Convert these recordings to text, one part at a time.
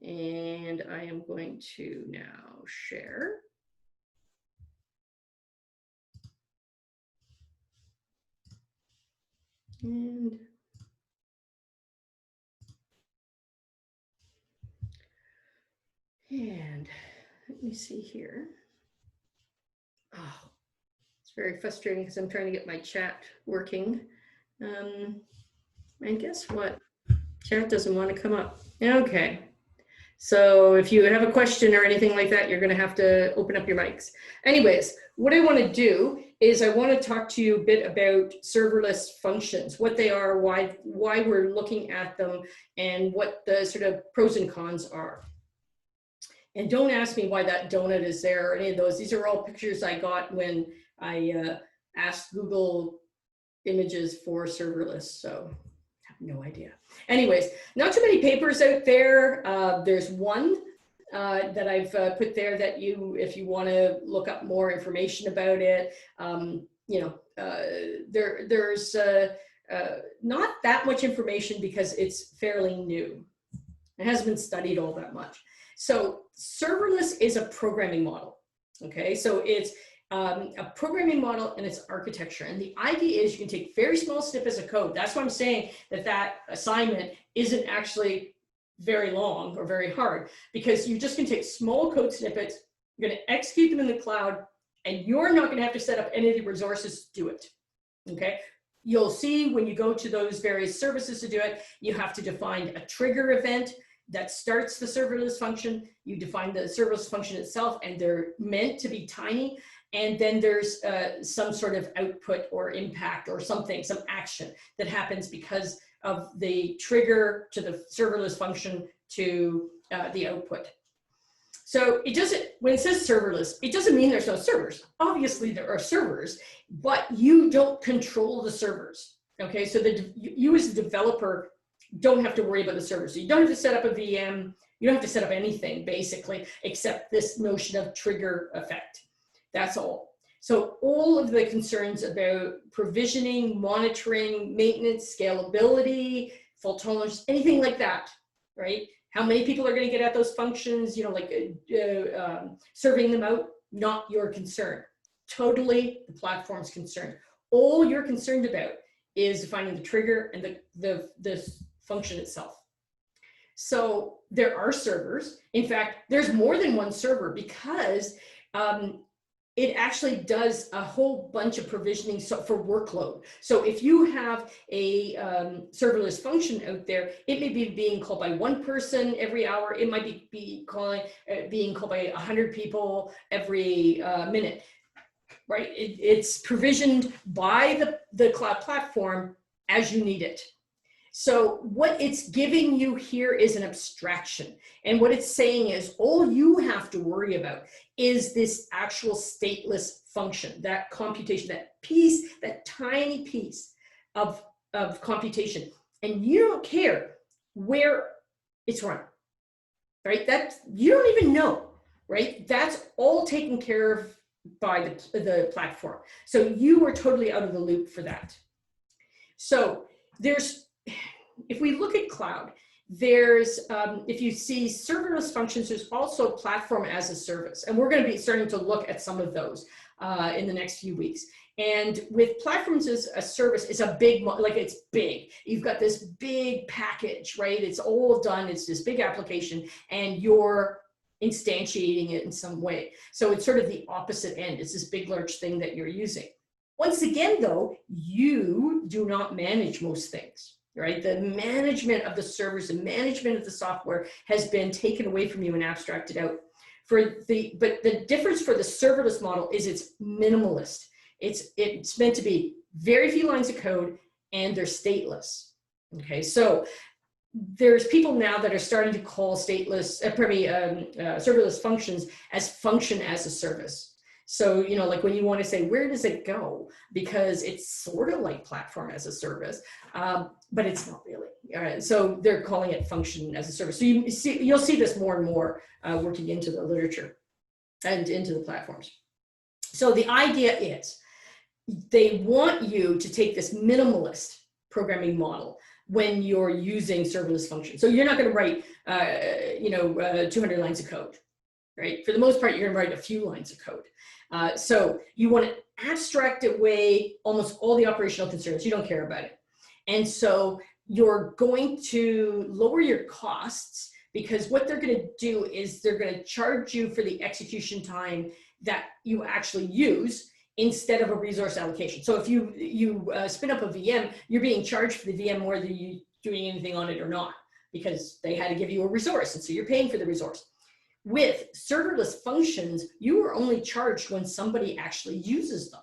And I am going to now share. And let me see here. Oh, it's very frustrating because I'm trying to get my chat working. And guess what? Chat doesn't want to come up. Okay. So if you have a question or anything like that, you're going to have to open up your mics. Anyways, what I want to do is I want to talk to you a bit about serverless functions, what they are, why we're looking at them, and what the sort of pros and cons are. And don't ask me why that donut is there or any of those. These are all pictures I got when I asked Google Images for serverless. So I have no idea. Anyways, not too many papers out there. There's one that I've put there that if you want to look up more information about it, there's not that much information because it's fairly new. It hasn't been studied all that much. So serverless is a programming model. Okay, so it's a programming model and its architecture. And the idea is you can take very small snippets of code. That's why I'm saying that assignment isn't actually very long or very hard, because you're just going to take small code snippets, you're going to execute them in the cloud, and you're not going to have to set up any of the resources to do it. Okay. You'll see when you go to those various services to do it, you have to define a trigger event that starts the serverless function. You define the serverless function itself, and they're meant to be tiny. And then there's some sort of output or impact or something, some action that happens because of the trigger to the serverless function to the output. So it doesn't, when it says serverless, it doesn't mean there's no servers. Obviously there are servers, but you don't control the servers. Okay, so you as a developer don't have to worry about the servers. So you don't have to set up a VM. You don't have to set up anything basically, except this notion of trigger effect. That's all. So all of the concerns about provisioning, monitoring, maintenance, scalability, fault tolerance, anything like that, right? How many people are going to get at those functions, serving them out, not your concern. Totally the platform's concern. All you're concerned about is defining the trigger and the function itself. So there are servers. In fact, there's more than one server because it actually does a whole bunch of provisioning for workload. So if you have a serverless function out there, it may be being called by one person every hour. It might be being called by 100 people every minute, right? It's provisioned by the cloud platform as you need it. So what it's giving you here is an abstraction. And what it's saying is all you have to worry about is this actual stateless function, that computation, that piece, that tiny piece of computation. And you don't care where it's run, right? You don't even know, right? That's all taken care of by the platform. So you are totally out of the loop for that. So if we look at cloud, there's, if you see serverless functions, there's also platform as a service. And we're going to be starting to look at some of those in the next few weeks. And with platforms as a service, it's a big, it's big. You've got this big package, right? It's all done. It's this big application, and you're instantiating it in some way. So it's sort of the opposite end. It's this big, large thing that you're using. Once again, though, you do not manage most things. Right? The management of the servers, the management of the software has been taken away from you and abstracted out. But the difference for the serverless model is it's minimalist. It's meant to be very few lines of code, and they're stateless. Okay, so there's people now that are starting to call serverless functions as function as a service. So, like when you want to say, where does it go? Because it's sort of like platform as a service, but it's not really. All right, so they're calling it function as a service. So you'll see this more and more working into the literature and into the platforms. So the idea is they want you to take this minimalist programming model when you're using serverless functions. So you're not going to write, 200 lines of code, right? For the most part, you're going to write a few lines of code. So you want to abstract away almost all the operational concerns. You don't care about it. And so you're going to lower your costs, because what they're going to do is they're going to charge you for the execution time that you actually use instead of a resource allocation. So if you spin up a VM, you're being charged for the VM whether you're doing anything on it or not, because they had to give you a resource, and so you're paying for the resource. With serverless functions, you are only charged when somebody actually uses them,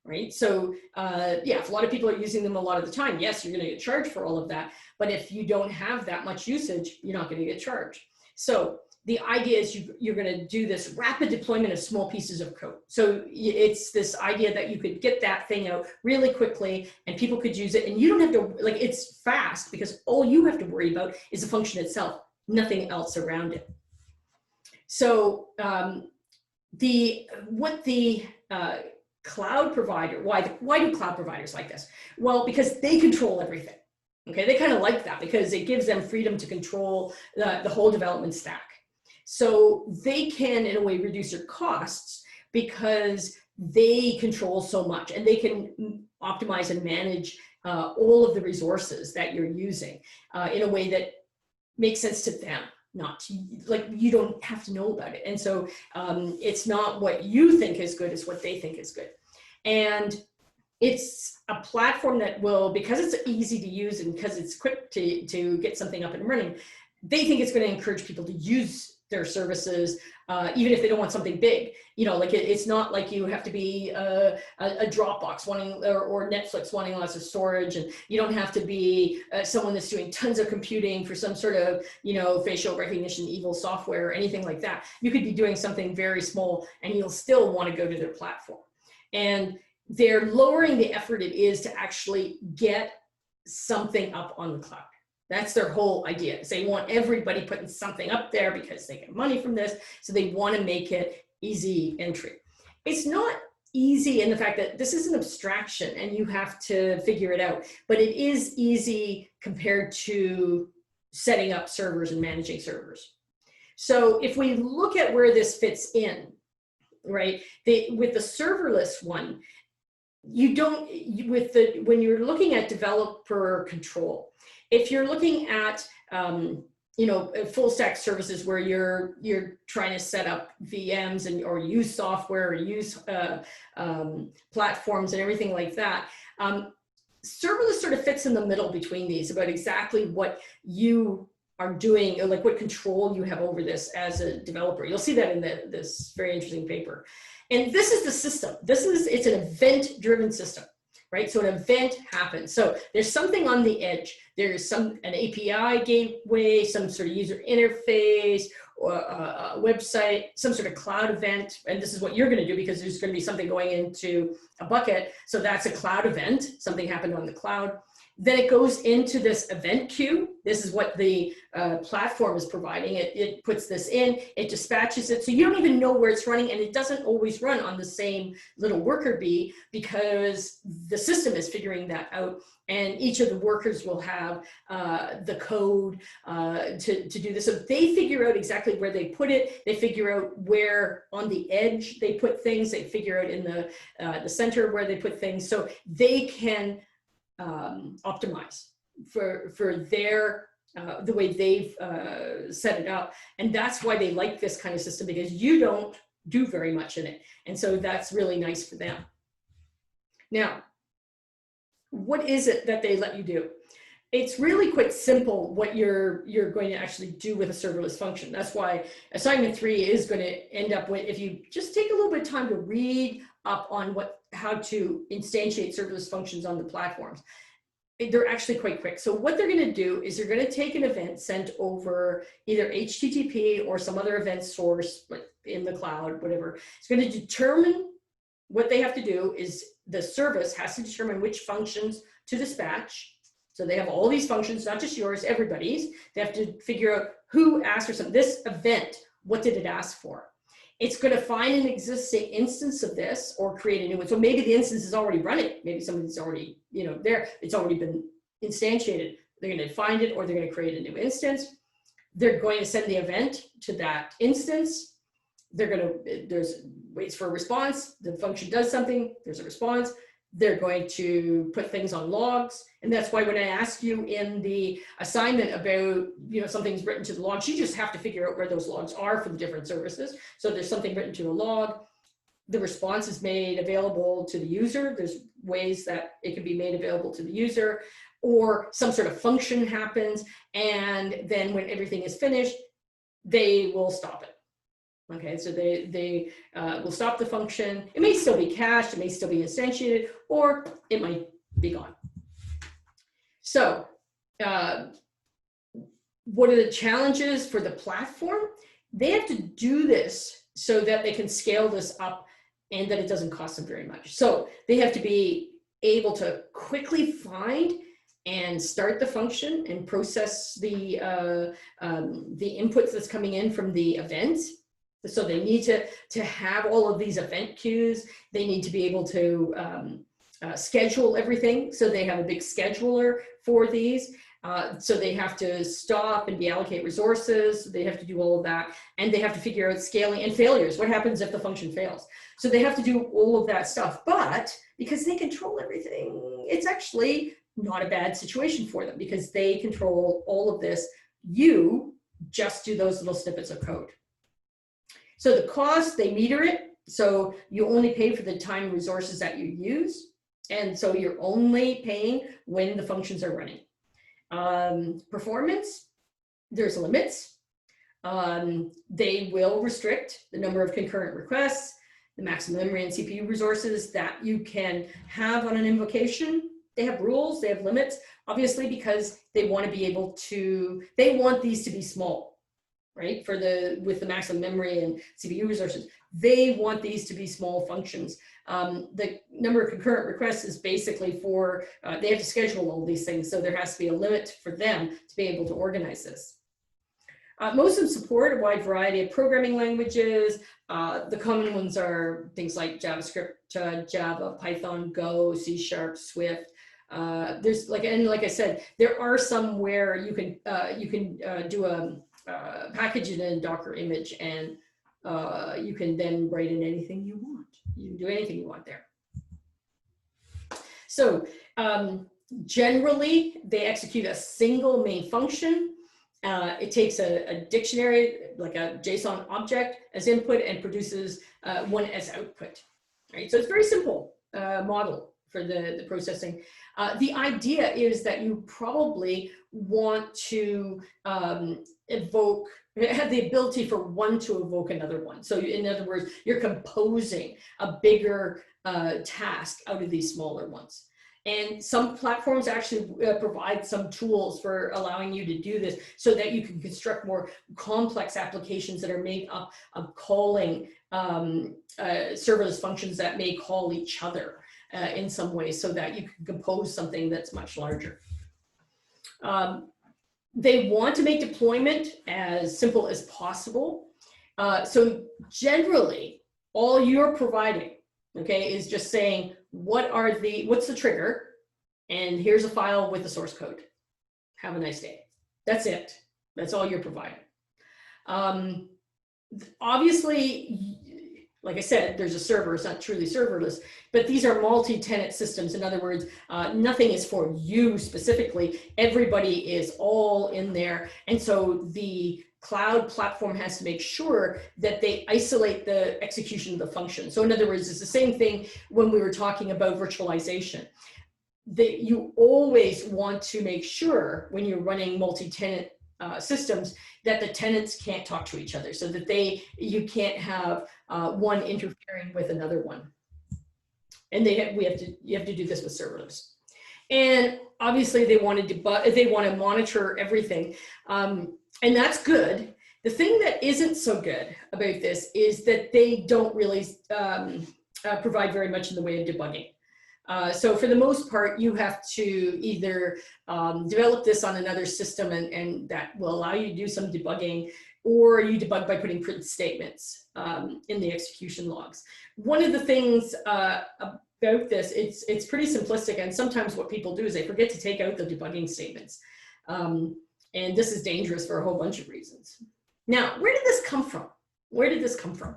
right? So if a lot of people are using them a lot of the time, yes, you're going to get charged for all of that. But if you don't have that much usage, you're not going to get charged. So the idea is you're going to do this rapid deployment of small pieces of code. So it's this idea that you could get that thing out really quickly and people could use it, and you don't have to, like, it's fast because all you have to worry about is the function itself, nothing else around it. So cloud provider, why do cloud providers like this? Well, because they control everything. Okay, they kind of like that because it gives them freedom to control the whole development stack. So they can, in a way, reduce your costs because they control so much, and they can optimize and manage all of the resources that you're using in a way that makes sense to them. Not like you don't have to know about it. And so it's not what you think is good, it's what they think is good. And it's a platform that will, because it's easy to use and because it's quick to get something up and running, they think it's going to encourage people to use their services, even if they don't want something big. Like it's not like you have to be a Dropbox wanting, or Netflix wanting lots of storage, and you don't have to be someone that's doing tons of computing for some sort of, facial recognition, evil software or anything like that. You could be doing something very small and you'll still want to go to their platform. And they're lowering the effort it is to actually get something up on the cloud. That's their whole idea. They want everybody putting something up there because they get money from this. So they want to make it easy entry. It's not easy in the fact that this is an abstraction and you have to figure it out, but it is easy compared to setting up servers and managing servers. So if we look at where this fits in, right, with the serverless one, when you're looking at developer control, if you're looking at full stack services where you're trying to set up VMs or use software or use platforms and everything like that, serverless sort of fits in the middle between these about exactly what you are doing, or like what control you have over this as a developer. You'll see that in this very interesting paper. And this is the system. It's an event-driven system, right? So an event happens. So there's something on the edge. There's an API gateway, some sort of user interface, or a website, some sort of cloud event. And this is what you're going to do because there's going to be something going into a bucket. So that's a cloud event. Something happened on the cloud. Then it goes into this event queue. This is what the platform is providing. It puts this in, it dispatches it. So you don't even know where it's running, and it doesn't always run on the same little worker bee because the system is figuring that out. And each of the workers will have the code to do this. So they figure out exactly where they put it. They figure out where on the edge they put things. They figure out in the center where they put things. So they can optimize for their the way they've set it up. And that's why they like this kind of system, because you don't do very much in it. And so that's really nice for them. Now, what is it that they let you do? It's really quite simple what you're going to actually do with a serverless function. That's why assignment 3 is going to end up with, if you just take a little bit of time to read up on how to instantiate serverless functions on the platforms, they're actually quite quick. So what they're going to do is they're going to take an event sent over either HTTP or some other event source, like in the cloud, whatever. It's going to determine what they have to do is the service has to determine which functions to dispatch. So they have all these functions, not just yours, everybody's. They have to figure out who asked for something. This event, what did it ask for? It's going to find an existing instance of this or create a new one. So maybe the instance is already running. Maybe somebody's already, there. It's already been instantiated. They're going to find it, or they're going to create a new instance. They're going to send the event to that instance. There's waits for a response. The function does something, there's a response. They're going to put things on logs. And that's why when I ask you in the assignment about, something's written to the logs, you just have to figure out where those logs are for the different services. So there's something written to a log. The response is made available to the user. There's ways that it can be made available to the user, or some sort of function happens. And then when everything is finished, they will stop it. Okay, so they will stop the function. It may still be cached, it may still be instantiated, or it might be gone. So what are the challenges for the platform? They have to do this so that they can scale this up and that it doesn't cost them very much. So they have to be able to quickly find and start the function and process the inputs that's coming in from the events. So they need to have all of these event queues. They need to be able to schedule everything. So they have a big scheduler for these. So they have to stop and deallocate resources. They have to do all of that. And they have to figure out scaling and failures. What happens if the function fails? So they have to do all of that stuff. But because they control everything, it's actually not a bad situation for them because they control all of this. You just do those little snippets of code. So the cost, they meter it. So you only pay for the time and resources that you use. And so you're only paying when the functions are running. Performance, there's limits. They will restrict the number of concurrent requests, the maximum memory and CPU resources that you can have on an invocation. They have rules, they have limits, obviously, because they want to be able to, they want these to be small, right? With the maximum memory and CPU resources, they want these to be small functions. The number of concurrent requests is basically for, they have to schedule all these things. So there has to be a limit for them to be able to organize this. Most of them support a wide variety of programming languages. The common ones are things like JavaScript, Java, Python, Go, C#, Swift. There's like I said, there are some where you can do a package it in a Docker image, and you can then write in anything you want. You can do anything you want there. So generally, they execute a single main function. It takes a dictionary, like a JSON object, as input and produces one as output. Right? So it's a very simple model for the processing. The idea is that you probably want to have the ability for one to evoke another one. So in other words, you're composing a bigger task out of these smaller ones. And some platforms actually provide some tools for allowing you to do this so that you can construct more complex applications that are made up of calling serverless functions that may call each other in some ways so that you can compose something that's much larger. They want to make deployment as simple as possible. So generally, all you're providing, okay, is just saying, what's the trigger? And here's a file with the source code. Have a nice day. That's it. That's all you're providing. Obviously, like I said, there's a server. It's not truly serverless, but these are multi-tenant systems. In other words, nothing is for you specifically. Everybody is all in there. And so the cloud platform has to make sure that they isolate the execution of the function. So in other words, it's the same thing when we were talking about virtualization. You always want to make sure when you're running multi-tenant systems that the tenants can't talk to each other, so that you can't have one interfering with another one. And you have to do this with serverless. And obviously they want to debug, they want to monitor everything. And that's good. The thing that isn't so good about this is that they don't really provide very much in the way of debugging. So for the most part, you have to either develop this on another system and that will allow you to do some debugging, or you debug by putting print statements in the execution logs. One of the things about this, it's pretty simplistic, and sometimes what people do is they forget to take out the debugging statements. And this is dangerous for a whole bunch of reasons. Now, where did this come from? Where did this come from?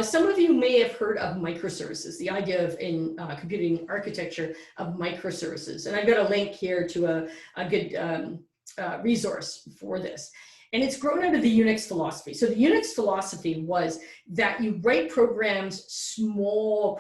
Some of you may have heard of microservices, the idea of in computing architecture of microservices. And I've got a link here to a good resource for this. And it's grown out of the Unix philosophy. So the Unix philosophy was that you write programs, small,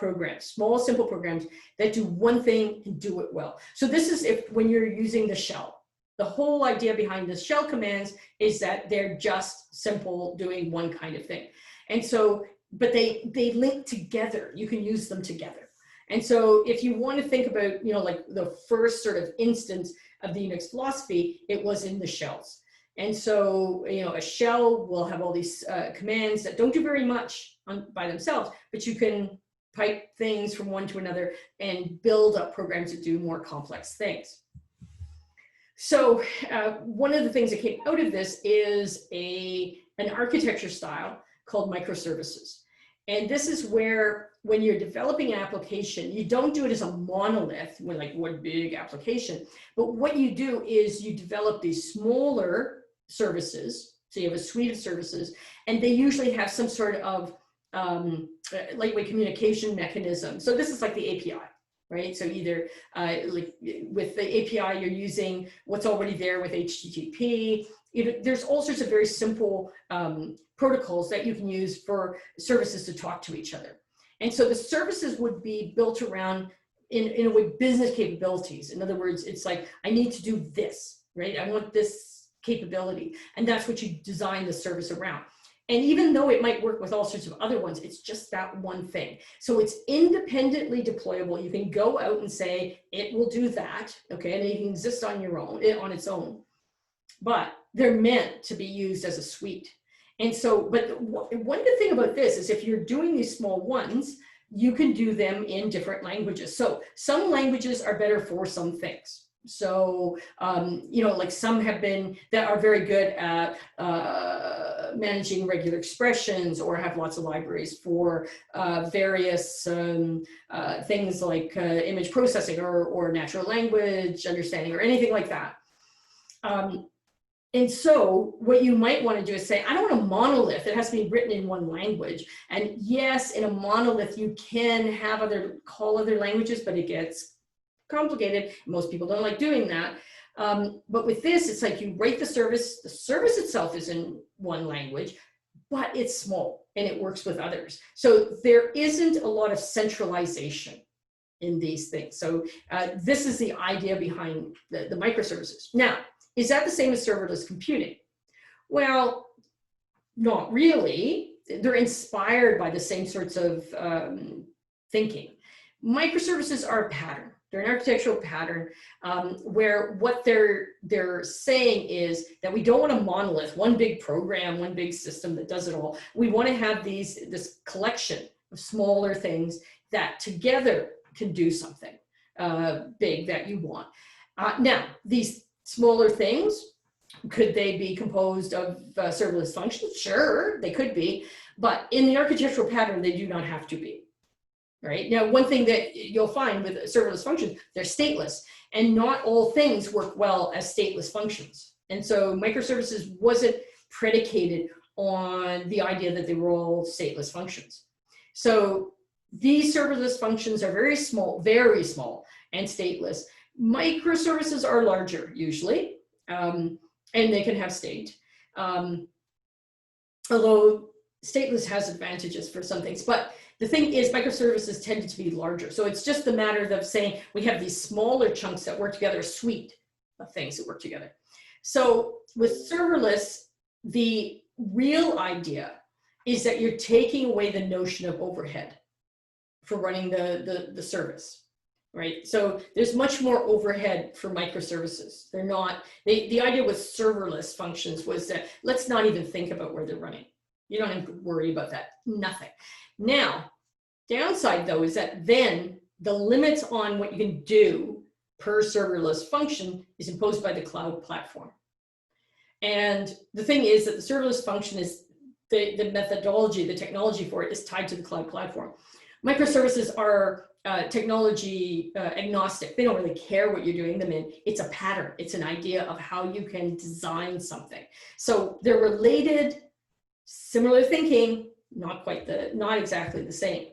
simple programs that do one thing and do it well. So this is when you're using the shell. The whole idea behind the shell commands is that they're just simple, doing one kind of thing. And so, but they link together. You can use them together. And so if you want to think about, like the first sort of instance of the Unix philosophy, it was in the shells. And so, a shell will have all these commands that don't do very much by themselves, but you can pipe things from one to another and build up programs that do more complex things. So one of the things that came out of this is an architecture style called microservices. And this is where, when you're developing an application, you don't do it as a monolith, with like one big application, but what you do is you develop these smaller services. So you have a suite of services, and they usually have some sort of lightweight communication mechanism. So this is like the API, right? So either like with the API, you're using what's already there with HTTP. There's all sorts of very simple protocols that you can use for services to talk to each other. And so the services would be built around, in a way, business capabilities. In other words, it's like, I need to do this, right? I want this capability. And that's what you design the service around. And even though it might work with all sorts of other ones, it's just that one thing. So it's independently deployable. You can go out and say, it will do that, okay? And it can exist on your own, on its own. But they're meant to be used as a suite. And so, but one good thing about this is if you're doing these small ones, you can do them in different languages. So some languages are better for some things. So, like some have been, that are very good at managing regular expressions, or have lots of libraries for various things like image processing or natural language understanding or anything like that. And so what you might want to do is say, I don't want a monolith. It has to be written in one language. And yes, in a monolith, you can have call other languages, but it gets complicated. Most people don't like doing that. But with this, it's like you write the service itself is in one language, but it's small and it works with others. So there isn't a lot of centralization in these things. So this is the idea behind the microservices. Now, is that the same as serverless computing? Well, not really. They're inspired by the same sorts of thinking. Microservices are a pattern. They're an architectural pattern where what they're saying is that we don't want a monolith, one big program, one big system that does it all. We want to have this collection of smaller things that together can do something big that you want. Now, these smaller things, could they be composed of serverless functions? Sure, they could be, but in the architectural pattern, they do not have to be. Right? Now, one thing that you'll find with serverless functions, they're stateless, and not all things work well as stateless functions. And so microservices wasn't predicated on the idea that they were all stateless functions. So these serverless functions are very small, and stateless. Microservices are larger usually, and they can have state. Although stateless has advantages for some things, but the thing is, microservices tended to be larger. So it's just a matter of saying we have these smaller chunks that work together, a suite of things that work together. So with serverless, the real idea is that you're taking away the notion of overhead for running the service, right? So there's much more overhead for microservices. They're not, the idea with serverless functions was that let's not even think about where they're running. You don't have to worry about that, nothing. Now, downside though is that then the limits on what you can do per serverless function is imposed by the cloud platform. And the thing is that the serverless function is the methodology, the technology for it is tied to the cloud platform. Microservices are technology agnostic. They don't really care what you're doing them in. It's a pattern. It's an idea of how you can design something. So they're related, similar thinking, not exactly the same.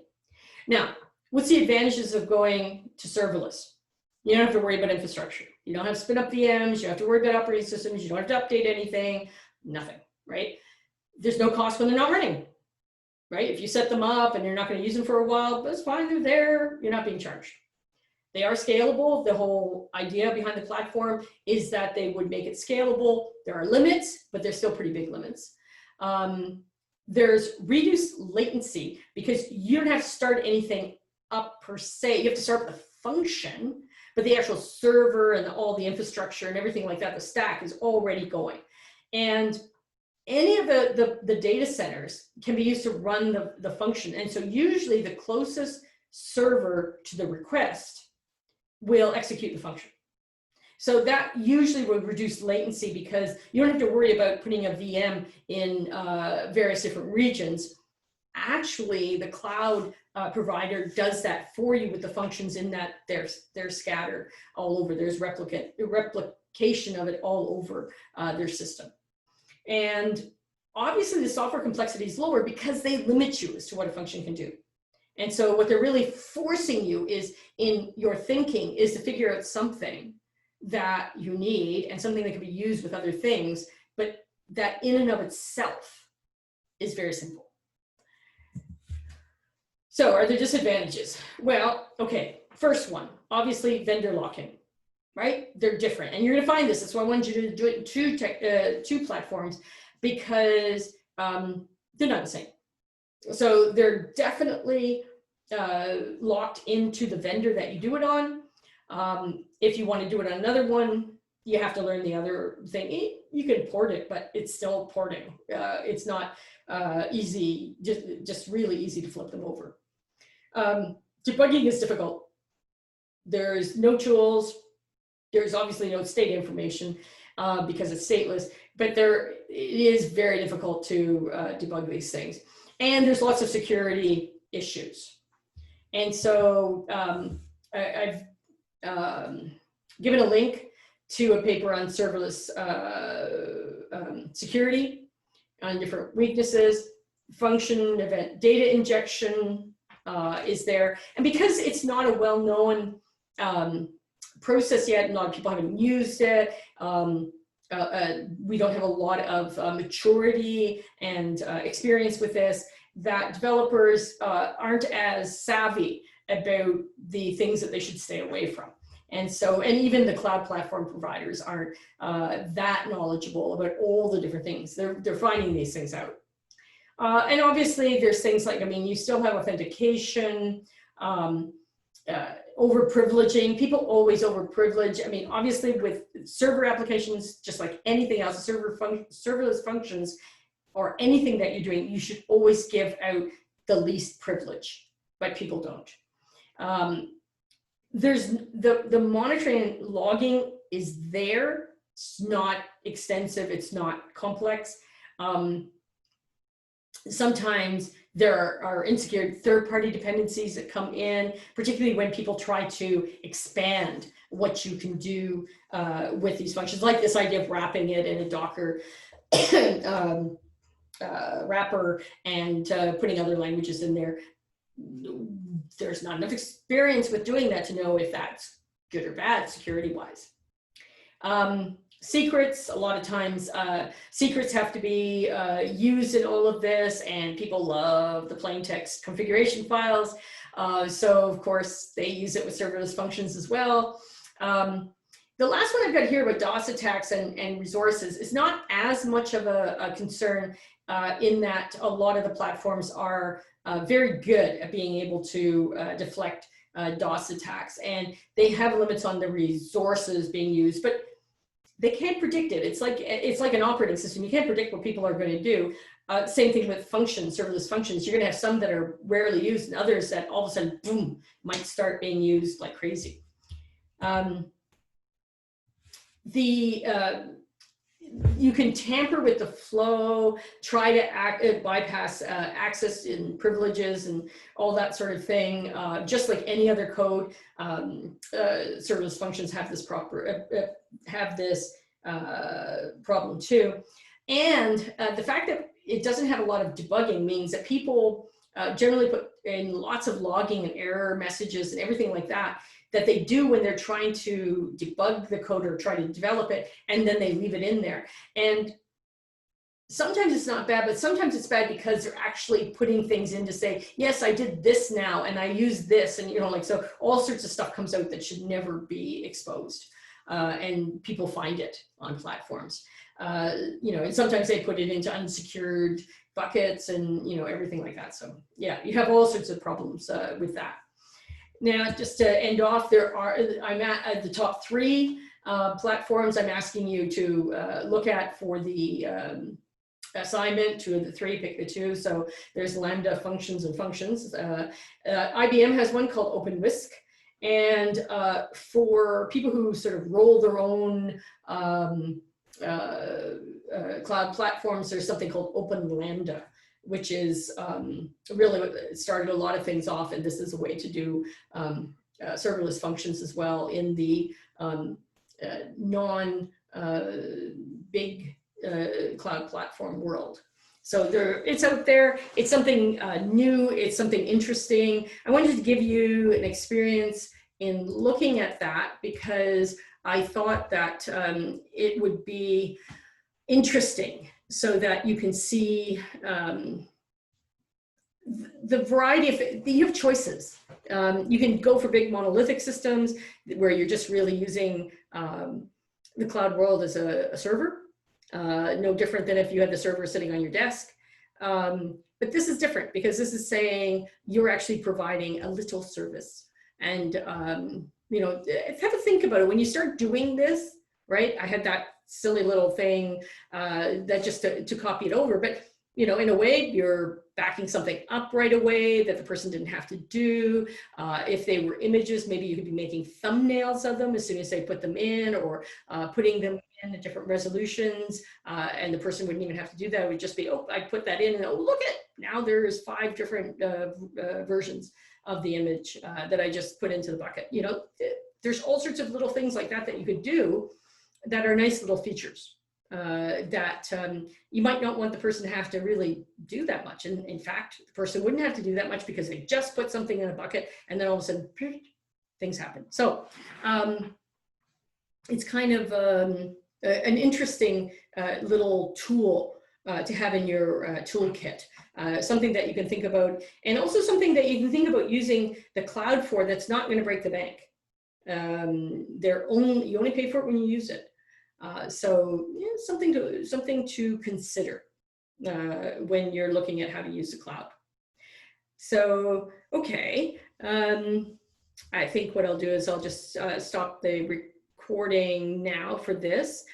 Now, what's the advantages of going to serverless? You don't have to worry about infrastructure. You don't have to spin up VMs. You don't have to worry about operating systems. You don't have to update anything, nothing, right? There's no cost when they're not running, right? If you set them up and you're not going to use them for a while, that's fine, they're there, you're not being charged. They are scalable. The whole idea behind the platform is that they would make it scalable. There are limits, but they're still pretty big limits. There's reduced latency because you don't have to start anything up per se. You have to start with a function, but the actual server and all the infrastructure and everything like that, the stack is already going. And any of the data centers can be used to run the function. And so usually the closest server to the request will execute the function. So that usually will reduce latency because you don't have to worry about putting a VM in various different regions. Actually, the cloud provider does that for you with the functions in that they're scattered all over. There's replication of it all over their system. And obviously the software complexity is lower because they limit you as to what a function can do. And so what they're really forcing you is in your thinking is to figure out something that you need and something that can be used with other things, but that in and of itself is very simple. So are there disadvantages? Well, okay, first one, obviously vendor lock-in, right? They're different. And you're gonna find this, that's why I wanted you to do it in two platforms, because they're not the same. So they're definitely locked into the vendor that you do it on. If you want to do it on another one, you have to learn the other thing. You can port it, but it's still porting. It's not easy, just really easy to flip them over. Debugging is difficult. There's no tools. There's obviously no state information because it's stateless, but it is very difficult to debug these things. And there's lots of security issues. And so I've given a link to a paper on serverless security, on different weaknesses, function, event, data injection is there. And because it's not a well-known process yet, a lot of people haven't used it, we don't have a lot of maturity and experience with this, that developers aren't as savvy about the things that they should stay away from. And so, and even the cloud platform providers aren't that knowledgeable about all the different things. They're finding these things out. And obviously there's things like, I mean, you still have authentication, over-privileging. People always over-privilege. I mean, obviously with server applications, just like anything else, serverless functions, or anything that you're doing, you should always give out the least privilege, but people don't. There's the monitoring and logging is there. It's not extensive. It's not complex. Sometimes there are insecure third-party dependencies that come in, particularly when people try to expand what you can do with these functions, like this idea of wrapping it in a Docker wrapper and putting other languages in there. There's not enough experience with doing that to know if that's good or bad security-wise. Secrets, a lot of times secrets have to be used in all of this, and people love the plain text configuration files. So of course they use it with serverless functions as well. The last one I've got here about DOS attacks and resources is not as much of a concern in that a lot of the platforms are very good at being able to deflect DOS attacks, and they have limits on the resources being used, but they can't predict it. It's like an operating system. You can't predict what people are going to do. Same thing with functions, serverless functions. You're going to have some that are rarely used and others that all of a sudden, boom, might start being used like crazy. you can tamper with the flow, try to bypass access and privileges and all that sort of thing. Just like any other code, serverless functions have this problem too. And the fact that it doesn't have a lot of debugging means that people generally put in lots of logging and error messages and everything like that they do when they're trying to debug the code or try to develop it, and then they leave it in there. And sometimes it's not bad, but sometimes it's bad because they're actually putting things in to say, yes, I did this now, and I use this, and like, so all sorts of stuff comes out that should never be exposed. And people find it on platforms. And sometimes they put it into unsecured buckets and, everything like that. So yeah, you have all sorts of problems with that. Now, just to end off, I'm at the top 3 platforms I'm asking you to look at for the assignment. 2 of the 3, pick the 2. So there's Lambda functions and functions. IBM has one called OpenWhisk. And for people who sort of roll their own cloud platforms, there's something called Open Lambda, which is really what started a lot of things off. And this is a way to do serverless functions as well in the non-big cloud platform world. So it's out there. It's something new. It's something interesting. I wanted to give you an experience in looking at that because I thought that it would be interesting so that you can see the variety of, you have choices. You can go for big monolithic systems where you're just really using the cloud world as a server. No different than if you had the server sitting on your desk. But this is different because this is saying you're actually providing a little service. And, have to think about it. When you start doing this, right? I had that silly little thing that just to copy it over. But, in a way, you're backing something up right away that the person didn't have to do. If they were images, maybe you could be making thumbnails of them as soon as they put them in, or putting them in at different resolutions, and the person wouldn't even have to do that. It would just be, oh, I put that in, and oh, look at, now there's 5 different versions of the image that I just put into the bucket. There's all sorts of little things like that that you could do that are nice little features. That you might not want the person to have to really do that much. And in fact, the person wouldn't have to do that much because they just put something in a bucket and then all of a sudden, things happen. So it's kind of an interesting little tool to have in your toolkit. Something that you can think about, and also something that you can think about using the cloud for that's not going to break the bank. You only pay for it when you use it. So yeah, something to consider when you're looking at how to use the cloud. So, okay, I think what I'll do is I'll just stop the recording now for this.